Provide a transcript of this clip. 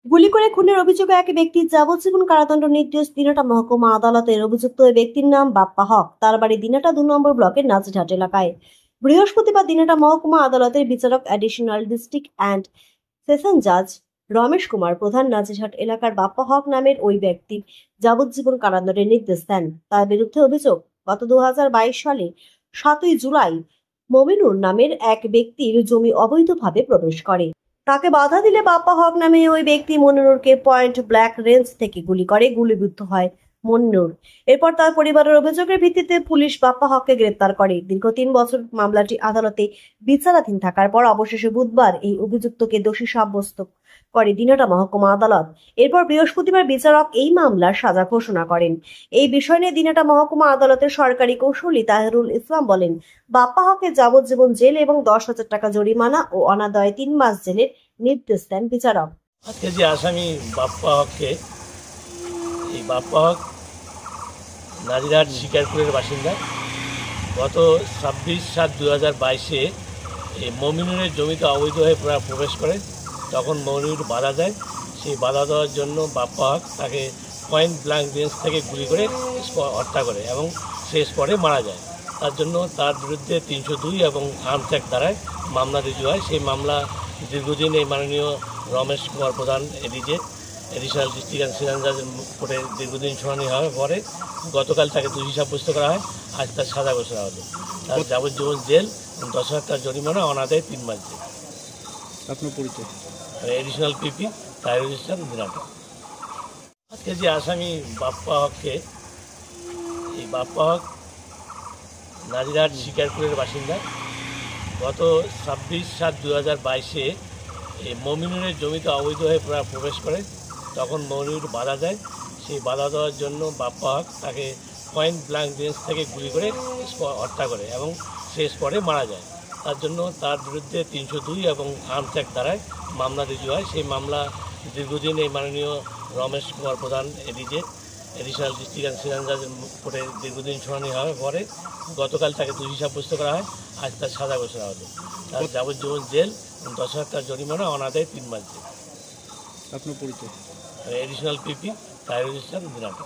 গুলি করে খুনের অভিযোগে এক ব্যক্তির যাবজ্জীবন কারাদণ্ড নির্দেশ দিনাটা মহকুমা আদালতের। অভিযুক্ত ওই ব্যক্তির নাম বাপ্পা হক। তার বাড়ি দিনাটা 2 নম্বর ব্লকের নাজিরহাট এলাকায়। বৃহস্পতিবার দিনাটা মহকুমা আদালতের বিচারক অ্যাডিশনাল ডিস্ট্রিক্ট অ্যান্ড সেশন জাজ রমেশ কুমার প্রধান নাজিরহাট এলাকার বাপ্পা হক নামের ওই ব্যক্তির যাবজ্জীবন কারাদণ্ডের নির্দেশ দেন। তার বিরুদ্ধে অভিযোগ, গত 2022 সালে 7ই জুলাই মমিনুর নামের এক ব্যক্তির জমি অবৈধভাবে প্রবেশ করে। তাকে বাধা দিলে বাপ্পা হক নামে ওই ব্যক্তি মনিনুরকে পয়েন্ট ব্ল্যাক রেঞ্জ থেকে গুলি করে। গুলিবিদ্ধ হয় মনিনুর। এরপর তার পরিবারের অভিযোগের ভিত্তিতে পুলিশ বাপ্পা হককে গ্রেপ্তার করে। দীর্ঘ 3 বছর মামলাটি আদালতে বিচারাধীন থাকার পর অবশেষে বুধবার এই অভিযুক্তকে দোষী সাব্যস্ত করে দিনাটা মহকুমা আদালত। এরপর বৃহস্পতিবার বিচারক এই মামলার সাজা ঘোষণা করেন। এই বিষয় নিয়ে দিনাটা মহকুমা আদালতের সরকারি কৌঁসুলি তাহেরুল ইসলাম বলেন, বাপ্পা হকের যাবজ্জীবন জেল এবং 10,000 টাকা জরিমানা ও অনাদায়ে 3 মাস জেলের নির্দেশ দেন বিচারক। আজকে যে আসামি বাপ্পা হককে, এই বাপ্পা হক নাজিরহাট শিকারপুরের বাসিন্দা। গত 26/7/2022 এই মমিনুরের জমিতে অবৈধভাবে প্রবেশ করে। তখন মমিনুর বাধা দেয়। সেই বাধা দেওয়ার জন্য বাপ্পা হক তাকে পয়েন্ট ব্ল্যাঙ্ক রেঞ্জ থেকে গুলি করে হত্যা করে এবং সে স্পটে মারা যায়। তার জন্য তার বিরুদ্ধে 302 এবং আর্মস অ্যাক্ট ধারায় মামলা রুজু হয়। সেই মামলা দীর্ঘদিন এই মাননীয় রমেশ কুমার প্রধান এডিশনাল ডিস্ট্রিক্ট অ্যান্ড সেশন জাজের কোর্টে দীর্ঘদিন শুনানি হওয়ার পরে গতকাল তাকে দোষী সাব্যস্ত করা হয়। আজ তার সাজা ঘোষণা হলো। তার যাবজ্জীবন জেল, 10,000 টাকা জরিমানা, অনাদায়ে 3 মাস জেল। আপনার পরিচয়? এডিশনাল পিপি তাহেরুল ইসলাম দিনাটা। আজকে যে আসামি বাপ্পা হককে, এই বাপ্পা হক নাজিরহাট শিকারপুরের বাসিন্দা। গত 26/7/2022 এই মমিনুরের জমিতে অবৈধভাবে প্রবেশ করে। তখন মমিনুর বাধা দেয়। সেই বাধা দেওয়ার জন্য বাপ্পা হক তাকে পয়েন্ট ব্ল্যাঙ্ক রেঞ্জ থেকে গুলি করে হত্যা করে এবং সে স্পটে মারা যায়। তার জন্য তার বিরুদ্ধে 302 এবং আর্মস অ্যাক্ট ধারায় মামলা রুজু হয়। সেই মামলা দীর্ঘদিন এই মাননীয় রমেশ কুমার প্রধান এডিশনাল ডিস্ট্রিক্ট অ্যান্ড সেশন জাজের কোর্টে দীর্ঘদিন শুনানি হওয়ার পরে গতকাল তাকে দোষী সাব্যস্ত করা হয়। আজ তার সাজা ঘোষণা হলো। তার যাবজ্জীবন জেল, 10,000 টাকা জরিমানা, অনাদায়ে 3 মাস জেল। আপনার পরিচয়? এডিশনাল পিপি তাহেরুল ইসলাম দিনাটা।